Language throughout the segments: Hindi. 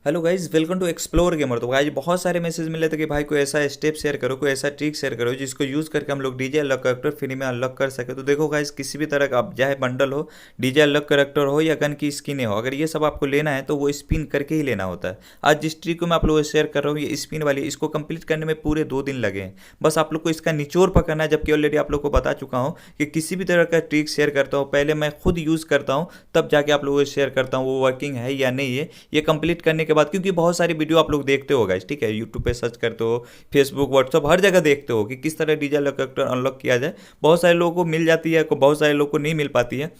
Hello guys, welcome to explore gamer. तो गाइज बहुत सारे मैसेज मिले थे कि भाई कोई ऐसा स्टेप शेयर करो, कोई ऐसा ट्रिक शेयर करो जिसको यूज़ करके हम लोग डीजे अनलॉक करेक्टर फ्री में अनलॉक कर सके। तो देखो गाइज, किसी भी तरह का आप चाहे बंडल हो, डीजे अनलॉक करेक्टर हो या गन की स्किन हो, अगर ये सब आपको लेना है तो वो स्पिन करके ही लेना होता है। आज जिस ट्रिक को मैं आप लोगों को शेयर कर रहा हूँ, ये स्पिन वाली, इसको कंप्लीट करने में पूरे 2 दिन लगे हैं। बस आप लोग को इसका निचोड़ पकड़ना है, जबकि ऑलरेडी आप लोग को बता चुका हूँ कि किसी भी तरह का ट्रिक शेयर करता हूँ पहले मैं खुद यूज़ करता हूँ, तब जाके आप लोगों को शेयर करता हूँ वो वर्किंग है या नहीं है। ये कंप्लीट करने के बाद, क्योंकि बहुत सारी वीडियो आप लोग देखते हो गाइस, ठीक है, यूट्यूब पे सर्च करते हो, फेसबुक व्हाट्सअप हर जगह देखते हो कि किस तरह डीजे करेक्टर अनलॉक किया जाए। बहुत सारे लोगों को मिल जाती है, बहुत सारे लोगों को नहीं मिल पाती है।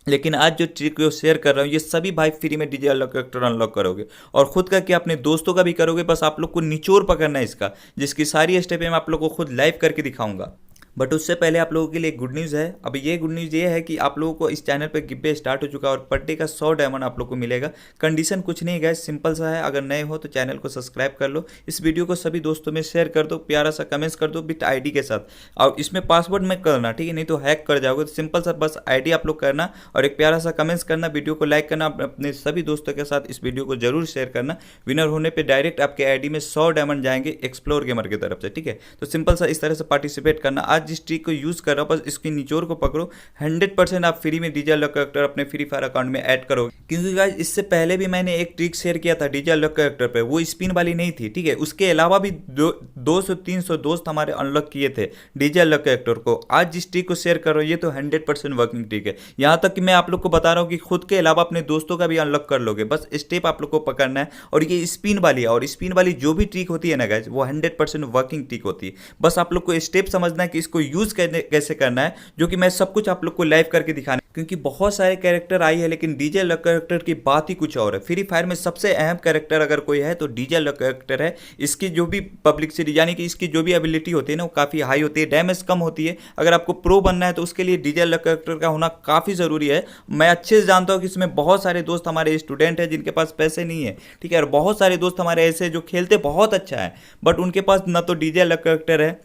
लेकिन आज जो ट्रिक को शेयर कर रहा हूँ, ये सभी भाई फ्री में डीजे करेक्टर अनलॉक करोगे और खुद का क्या अपने दोस्तों का भी करोगे। बस आप लोग को निचोड़ पकड़ना है इसका, जिसकी सारी स्टेप मैं आप लोग को खुद लाइव करके दिखाऊंगा। बट उससे पहले आप लोगों के लिए गुड न्यूज़ है। अब ये गुड न्यूज़ ये है कि आप लोगों को इस चैनल पे गिव स्टार्ट हो चुका है और पर डे का 100 डायमंड आप लोग को मिलेगा। कंडीशन कुछ नहीं गया, सिंपल सा है। अगर नए हो तो चैनल को सब्सक्राइब कर लो, इस वीडियो को सभी दोस्तों में शेयर कर दो, प्यारा सा कमेंट्स कर दो विथ आईडी के साथ। और इसमें पासवर्ड में करना, ठीक है, नहीं तो हैक कर जाओगे। तो सिंपल सा बस आईडी आप लोग करना और एक प्यारा सा कमेंट्स करना, वीडियो को लाइक करना, अपने सभी दोस्तों के साथ इस वीडियो को जरूर शेयर करना। विनर होने पर डायरेक्ट आपके आईडी में 100 डायमंड जाएंगे एक्सप्लोर गेमर की तरफ से, ठीक है। तो सिंपल सा इस तरह से पार्टिसिपेट करना। आज जिस ट्रिक को यूज़ कर रहा हूं, बस इसकी निचोड़ को पकड़ो, 100% आप फ्री में डीजे अनलॉक करेक्टर अपने फ्री फायर अकाउंट में ऐड करोगे। क्योंकि गाइस इससे पहले भी मैंने एक ट्रिक शेयर किया था डीजे अनलॉक करेक्टर पे, वो स्पिन वाली नहीं थी, ठीक है। उसके अलावा भी 200-300 दोस्त हमारे अनलॉक किए थे डीजे अनलॉक करेक्टर को। आज जिस ट्रिक को शेयर कर रहा हूँ, ये तो 100% वर्किंग ट्रिक है। यहाँ तक कि मैं आप लोग को बता रहा हूँ कि खुद के अलावा अपने दोस्तों का भी अनलॉक कर लोगे। बस स्टेप आप लोग को पकड़ना है। और ये स्पिन वाली है, और स्पिन वाली जो भी ट्रिक होती है ना गाइस, वो 100% वर्किंग ट्रिक होती है। बस आप लोग को स्टेप समझना है कि इसको यूज कैसे करना है, जो कि मैं सब कुछ आप लोग को लाइव करके दिखाना। क्योंकि बहुत सारे कैरेक्टर आई है, लेकिन डीजे लक कैरेक्टर की बात ही कुछ और है। फ्री फायर में सबसे अहम कैरेक्टर अगर कोई है तो डीजे लक कैरेक्टर है। इसकी जो भी पब्लिसिटी, यानी कि इसकी जो भी एबिलिटी होती है ना, वो काफ़ी हाई होती है, डैमेज कम होती है। अगर आपको प्रो बनना है तो उसके लिए डीजे लक कैरेक्टर का होना काफ़ी ज़रूरी है। मैं अच्छे से जानता हूँ कि इसमें बहुत सारे दोस्त हमारे स्टूडेंट हैं जिनके पास पैसे नहीं है, ठीक है, और बहुत सारे दोस्त हमारे ऐसे जो खेलते बहुत अच्छा है, बट उनके पास ना तो डीजे लक कैरेक्टर है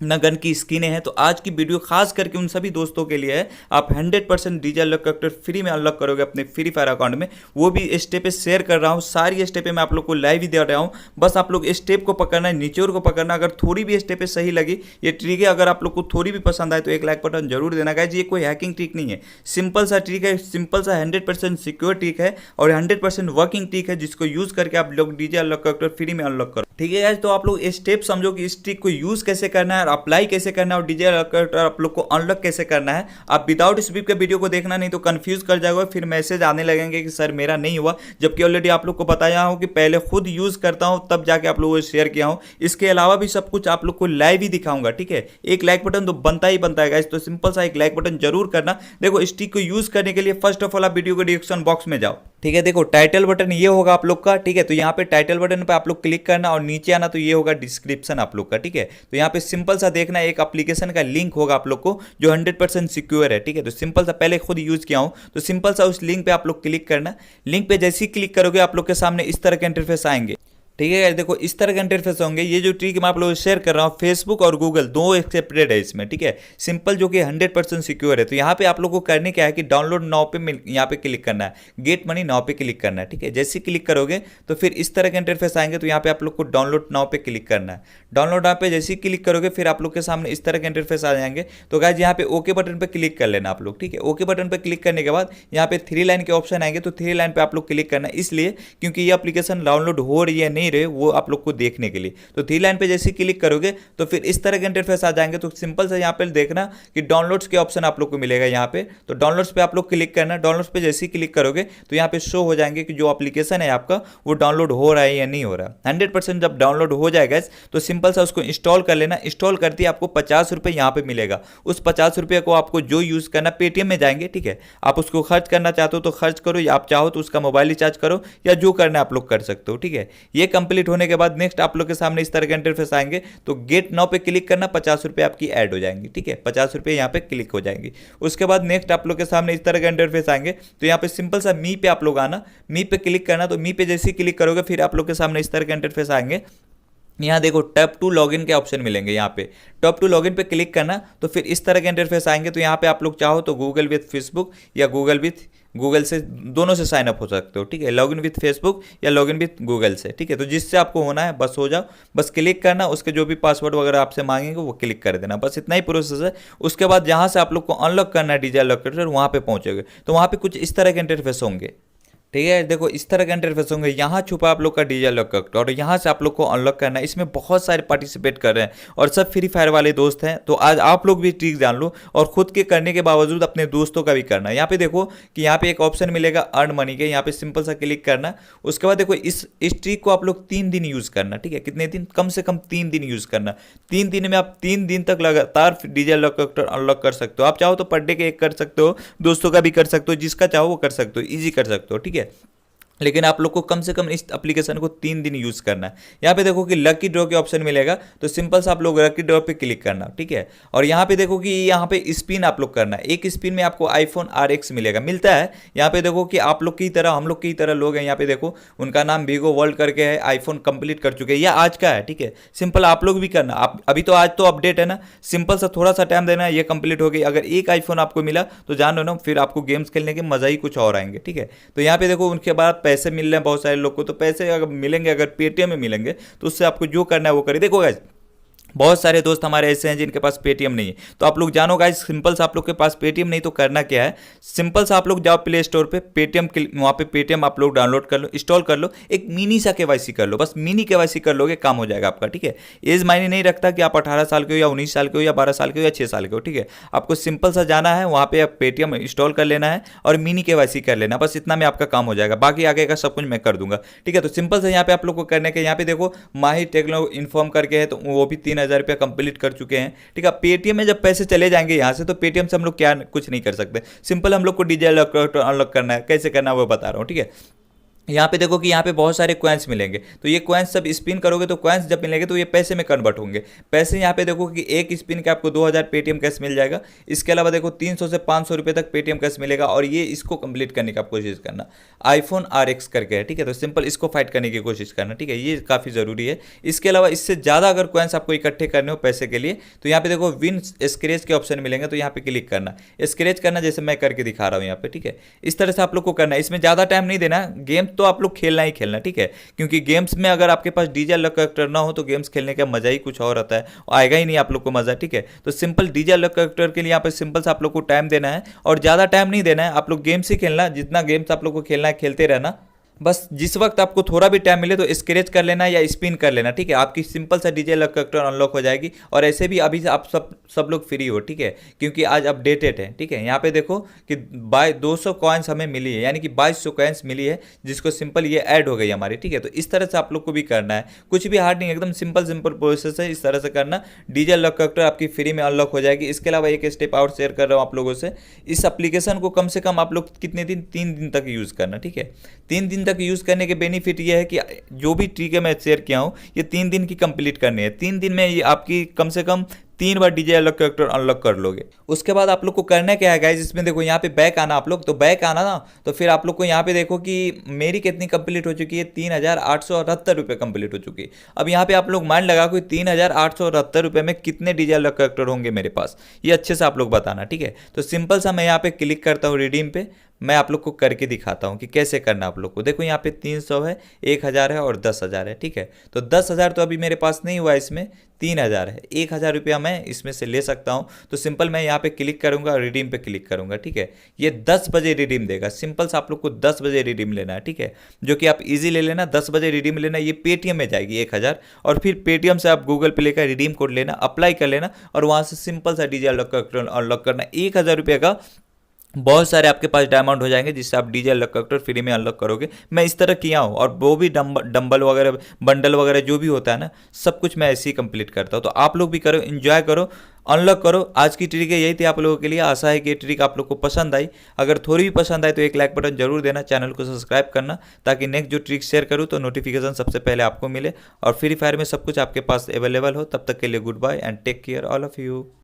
न गन की स्किनें हैं। तो आज की वीडियो खास करके उन सभी दोस्तों के लिए है। आप 100% डीजे अनलॉक करेक्टर फ्री में अनलॉक करोगे अपने फ्री फायर अकाउंट में। वो भी स्टेप शेयर कर रहा हूँ, सारी स्टेपें मैं आप लोग को लाइव ही दे रहा हूँ। बस आप लोग स्टेप को पकड़ना है, निचोड़ को पकड़ना। अगर थोड़ी भी स्टेपें सही लगी, ये ट्रिक है, अगर आप लोग को थोड़ी भी पसंद आए तो एक लाइक बटन जरूर देना गाइस। ये कोई हैकिंग ट्रिक नहीं है, सिंपल सा ट्रिक है, सिंपल सा 100% सिक्योर ट्रिक है और 100% वर्किंग ट्रिक है, जिसको यूज करके आप लोग डीजे अनलॉक करेक्टर फ्री में अनलॉक करो, ठीक है गाइस। तो आप लोग स्टेप समझो कि इस ट्रिक को यूज कैसे करना है और अप्लाई कैसे करना है और डीजे करेक्टर आप लोग को अनलॉक कैसे करना है। आप विदाउट स्पीड के वीडियो को देखना, नहीं तो कंफ्यूज कर जाओगे, फिर मैसेज आने लगेंगे कि सर मेरा नहीं हुआ, जबकि ऑलरेडी आप लोग को बताया हूं कि पहले खुद यूज करता हूं तब जाके आप लोगों को शेयर किया हूं। इसके अलावा भी सब कुछ आप लोग को लाइव ही दिखाऊंगा, ठीक है। एक लाइक बटन तो बनता ही बनता है गाइस, तो सिंपल सा एक लाइक बटन जरूर करना। देखो, इस ट्रिक को यूज करने के लिए फर्स्ट ऑफ ऑल आप वीडियो के डिस्क्रिप्शन बॉक्स में जाओ, ठीक है। देखो, टाइटल बटन ये होगा आप लोग का, ठीक है। तो यहाँ पे टाइटल बटन पे आप लोग क्लिक करना और नीचे आना, तो ये होगा डिस्क्रिप्शन आप लोग का, ठीक है। तो यहाँ पे सिंपल सा देखना, एक एप्लीकेशन का लिंक होगा आप लोग को जो 100% सिक्योर है, ठीक है। तो सिंपल सा, पहले खुद यूज किया हूं, तो सिंपल सा उस लिंक पे आप लोग क्लिक करना। लिंक पे जैसे ही क्लिक करोगे आप लोग के सामने इस तरह के इंटरफेस आएंगे, ठीक है। देखो, इस तरह के इंटरफेस होंगे। ये जो ट्रिक मैं आप लोगों को शेयर कर रहा हूँ, फेसबुक और गूगल दो एक्सेप्टेड है इसमें, ठीक है। सिंपल, जो कि 100% सिक्योर है। तो यहाँ पे आप लोगों को करने क्या है कि डाउनलोड नाउ पे यहाँ पे क्लिक करना है, गेट मनी नाउ पे क्लिक करना है, ठीक है। जैसे क्लिक करोगे तो फिर इस तरह के इंटरफेस आएंगे। तो यहाँ पे आप लोग को डाउनलोड नाउ पे क्लिक करना है। डाउनलोड नाउ पे जैसे ही क्लिक करोगे फिर आप लोग के सामने इस तरह के इंटरफेस आ जाएंगे। तो गाइस, यहाँ पे ओके बटन पे क्लिक कर लेना आप लोग, ठीक है। ओके बटन पे क्लिक करने के बाद यहाँ पे 3 लाइन के ऑप्शन आएंगे। तो 3 लाइन पे आप लोग क्लिक करना है, इसलिए क्योंकि ये एप्लीकेशन डाउनलोड हो रही है नहीं रहे वो आप लोग को देखने के लिए। तो 3 लाइन पे जैसे क्लिक करोगे तो फिर इस तरह के इंटरफेस आ जाएंगे। तो सिंपल से यहाँ पे देखना कि डाउनलोड्स के ऑप्शन आप लोग को मिलेगा यहाँ पे। तो डाउनलोड्स पे आप लोग क्लिक करना। डाउनलोड्स पे जैसे ही क्लिक करोगे तो यहाँ पे शो हो जाएंगे कि जो एप्लीकेशन है आपका वो डाउनलोड हो रहा है या नहीं हो रहा। 100% जब डाउनलोड हो जाएगा तो सिंपल सा उसको इंस्टॉल कर लेना। इंस्टॉल करते ही आपको 50 रुपये यहाँ पे मिलेगा। उस 50 रुपये को आपको जो यूज करना, पेटीएम में जाएंगे, ठीक है। आप उसको खर्च करना चाहते हो तो खर्च करो, या आप चाहो तो उसका मोबाइल रिचार्ज करो, या जो करना आप लोग कर सकते हो, ठीक है। ये कंप्लीट होने के बाद नेक्स्ट आप लोग के सामने इस तरह के इंटरफेस आएंगे। तो गेट नाउ पे क्लिक करना, 50 रुपये आपकी ऐड हो जाएंगी, ठीक है। 50 रुपये यहाँ पे क्लिक हो जाएंगी। उसके बाद नेक्स्ट आप लोग के सामने इस तरह का इंटरफेस आएंगे। तो यहाँ पे सिंपल सा मी पे आप लोग आना, मी पे क्लिक करना। तो मी पे जैसे ही क्लिक करोगे फिर आप लोग के सामने इस तरह के इंटरफेस आएंगे। यहाँ देखो, टैप टू लॉगिन के ऑप्शन मिलेंगे। यहाँ पे टॉप टू लॉगिन पे क्लिक करना। तो फिर इस तरह के इंटरफेस आएंगे। तो यहाँ पे आप लोग चाहो तो गूगल विथ फेसबुक या गूगल विथ गूगल से, दोनों से साइन अप हो सकते हो, ठीक है, लॉगिन विथ फेसबुक या लॉगिन विथ गूगल से, ठीक है। तो जिससे आपको होना है बस हो जाओ, बस क्लिक करना, उसके जो भी पासवर्ड वगैरह आपसे मांगेंगे वो क्लिक कर देना, बस इतना ही प्रोसेस है। उसके बाद जहाँ से आप लोग को अनलॉक करना है डीजे लोकेटर, वहाँ पे पहुँचोगे तो वहाँ पे कुछ इस तरह के इंटरफेस होंगे, ठीक है। देखो इस तरह के इंटरफेस होंगे, यहाँ छुपा आप लोग का डीजे लॉक और यहाँ से आप लोग को अनलॉक करना है। इसमें बहुत सारे पार्टिसिपेट कर रहे हैं और सब फ्री फायर वाले दोस्त हैं, तो आज आप लोग भी ट्रिक जान लो और खुद के करने के बावजूद अपने दोस्तों का भी करना है। यहाँ पे देखो कि यहाँ पे एक ऑप्शन मिलेगा अर्न मनी के, यहाँ पे सिंपल सा क्लिक करना। उसके बाद देखो इस ट्रिक को आप लोग 3 दिन यूज करना, ठीक है। कितने दिन? कम से कम 3 दिन यूज करना। 3 दिन में आप 3 दिन तक लगातार डीजे लॉक अनलॉक कर सकते हो। आप चाहो तो पर डे के एक कर सकते हो, दोस्तों का भी कर सकते हो, जिसका चाहो वो कर सकते हो, ईजी कर सकते हो, ठीक है। लेकिन आप लोग को कम से कम इस एप्लीकेशन को 3 दिन यूज करना है। यहाँ पे देखो कि लकी ड्रॉ के ऑप्शन मिलेगा, तो सिंपल सा आप लोग लकी ड्रॉ पे क्लिक करना, ठीक है। और यहाँ पे देखो कि यहाँ पे स्पिन आप लोग करना है। एक स्पिन में आपको आईफोन RX मिलेगा, मिलता है। यहाँ पे देखो कि आप लोग की तरह, हम लोग की तरह लोग हैं। यहाँ पे देखो उनका नाम वीगो वर्ल्ड करके है, आईफोन कंप्लीट कर चुके हैं, यह आज का है, ठीक है। सिंपल आप लोग भी करना। आप अभी तो आज तो अपडेट है ना, सिंपल सा थोड़ा सा टाइम देना है, ये कंप्लीट हो गई। अगर एक आईफोन आपको मिला तो जान लो ना, फिर आपको गेम्स खेलने के मजा ही कुछ और आएंगे, ठीक है। तो यहाँ पे देखो उनके बाद पैसे मिल रहे हैं बहुत सारे लोग को, तो पैसे अगर मिलेंगे, अगर पेटीएम में मिलेंगे तो उससे आपको जो करना है वो करिए। देखो गाइस, बहुत सारे दोस्त हमारे ऐसे हैं जिनके पास पेटीएम नहीं है, तो आप लोग जानो गाइस, सिंपल सा आप लोग के पास पेटीएम नहीं तो करना क्या है, सिंपल सा आप लोग जाओ प्ले स्टोर पे, पेटीएम, वहाँ पे पेटीएम आप लोग डाउनलोड कर लो, इंस्टॉल कर लो, एक मिनी सा केवाईसी कर लो, बस मिनी केवाईसी कर लोगे, काम हो जाएगा आपका, ठीक है। एज मायने नहीं रखता कि आप 18 साल के हो या 19 साल के हो या 12 साल के हो या 6 साल के हो, ठीक है। आपको सिंपल सा जाना है वहाँ पे, आप पेटीएम इंस्टॉल कर लेना है और मिनी केवाईसी कर लेना, बस इतना में आपका काम हो जाएगा। बाकी आगे का सब कुछ मैं कर दूंगा, ठीक है। तो सिंपल से यहाँ पे आप लोग को करने के, यहाँ पे देखो माही टेक्नो इन्फॉर्म करके है, तो वो भी 3,000 रुपया कंप्लीट कर चुके हैं, ठीक है। पेटीएम में जब पैसे चले जाएंगे यहाँ से, तो पेटीएम से हम लोग क्या कुछ नहीं कर सकते। सिंपल हम लोग को डीजे अनलॉक करना है, कैसे करना है वो बता रहा हूँ, ठीक है। यहाँ पे देखो कि यहाँ पे बहुत सारे कॉइन्स मिलेंगे, तो ये कॉइन्स सब स्पिन करोगे तो कॉइन्स जब मिलेंगे तो ये पैसे में कन्वर्ट होंगे। पैसे यहाँ पे देखो कि एक स्पिन के आपको 2,000 पेटीएम कैश मिल जाएगा। इसके अलावा देखो 300 से 500 रुपये तक पेटीएम कैश मिलेगा, और ये इसको कंप्लीट करने की आप कोशिश करना। आईफोन RX करके है, ठीक है। तो सिंपल इसको फाइट करने की कोशिश करना, ठीक है, ये काफ़ी ज़रूरी है। इसके अलावा इससे ज़्यादा अगर कॉइन्स आपको इकट्ठे करने हो पैसे के लिए, तो यहाँ पे देखो विन स्क्रेच के ऑप्शन मिलेंगे, तो यहाँ पे क्लिक करना, स्क्रेच करना, जैसे मैं करके दिखा रहा हूँ यहाँ पे, ठीक है। इस तरह से आप लोग को करना है। इसमें ज़्यादा टाइम नहीं देना, गेम तो आप लोग खेलना ही खेलना, ठीक है। क्योंकि गेम्स में अगर आपके पास डीजे लॉक करेक्टर ना हो तो गेम्स खेलने का मजा ही कुछ और आता है, आएगा ही नहीं आप लोग को मजा, ठीक है। तो सिंपल डीजे लॉक करेक्टर के लिए यहाँ पे सिंपल से आप लोग को टाइम देना है, और ज्यादा टाइम नहीं देना है। आप लोग गेम्स ही खेलना, जितना गेम्स आप लोग को खेलना है खेलते रहना, बस जिस वक्त आपको थोड़ा भी टाइम मिले तो स्क्रैच कर लेना या स्पिन कर लेना, ठीक है। आपकी सिंपल सा डीजे लॉक करेक्टर अनलॉक हो जाएगी। और ऐसे भी अभी आप सब लोग फ्री हो, ठीक है, क्योंकि आज अपडेटेड है, ठीक है। यहाँ पे देखो कि 200 कॉइन्स हमें मिली है, यानी कि 2200 कॉइन्स मिली है, जिसको सिंपल ये ऐड हो गई हमारी, ठीक है। तो इस तरह से आप लोग को भी करना है, कुछ भी हार्ड नहीं, एकदम सिंपल प्रोसेस है, इस तरह से करना। डीजे लॉक करेक्टर आपकी फ्री में अनलॉक हो जाएगी। इसके अलावा एक स्टेप और शेयर कर रहा हूँ आप लोगों से, इस एप्लीकेशन को कम से कम आप लोग कितने दिन, 3 दिन तक यूज़ करना, ठीक है। 3 दिन तक यूज़ करने के बेनिफिट ये है कि जो भी ट्रिक है मैं शेयर किया हूँ, ये 3 दिन की कंप्लीट करनी है। 3 दिन में ये आपकी कम से कम 3 बार डीजे अलॉक करेक्टर अनलॉक कर लोगे। उसके बाद आप लोग को करना क्या है गाइस, इसमें देखो यहाँ पे बैक आना आप लोग, तो बैक आना ना, तो फिर आप लोग को यहाँ पे देखो कि मेरी कितनी कंप्लीट हो चुकी है, 3,868 रुपये कंप्लीट हो चुकी है। अब यहाँ पे आप लोग माइंड लगा कोई 3,868 रुपये में कितने डीजे अलॉक करेक्टर होंगे मेरे पास, ये अच्छे से आप लोग बताना, ठीक है। तो सिंपल सा मैं यहाँ पे क्लिक करता हूँ रिडीम पे, मैं आप लोग को करके दिखाता हूँ कि कैसे करना आप लोग को। देखो यहाँ पे 300 है, 1,000 है और 10,000 है, ठीक है। तो 10,000 तो अभी मेरे पास नहीं हुआ, इसमें 3,000 है, 1,000 रुपया मैं इसमें से ले सकता हूँ। तो सिंपल मैं यहाँ पे क्लिक करूँगा, रिडीम पे क्लिक करूँगा, ठीक है। ये 10 बजे रिडीम देगा, सिंपल से आप लोग को 10 बजे रिडीम लेना है, ठीक है, जो कि आप इजी ले लेना, 10 बजे रिडीम लेना। ये पेटीएम में जाएगी 1,000, और फिर पेटीएम से आप गूगल पे लेकर रिडीम कोड लेना, अप्लाई कर लेना, और वहाँ से सिंपल सा डीजे अनलॉक करना। 1,000 रुपये का बहुत सारे आपके पास डायमंड हो जाएंगे, जिससे आप डीजे अनलॉक करेक्टर फ्री में अनलॉक करोगे। मैं इस तरह किया हूँ, और वो भी डंबल वगैरह, बंडल वगैरह जो भी होता है ना, सब कुछ मैं ऐसे ही कंप्लीट करता हूँ। तो आप लोग भी करो, एंजॉय करो, अनलॉक करो। आज की ट्रिक यही थी आप लोगों के लिए। आशा है कि ये ट्रिक आप लोग को पसंद आई। अगर थोड़ी भी पसंद आई तो एक लाइक बटन जरूर देना, चैनल को सब्सक्राइब करना, ताकि नेक्स्ट जो ट्रिक शेयर करूँ तो नोटिफिकेशन सबसे पहले आपको मिले, और फ्री फायर में सब कुछ आपके पास अवेलेबल हो। तब तक के लिए goodbye and take care all of you.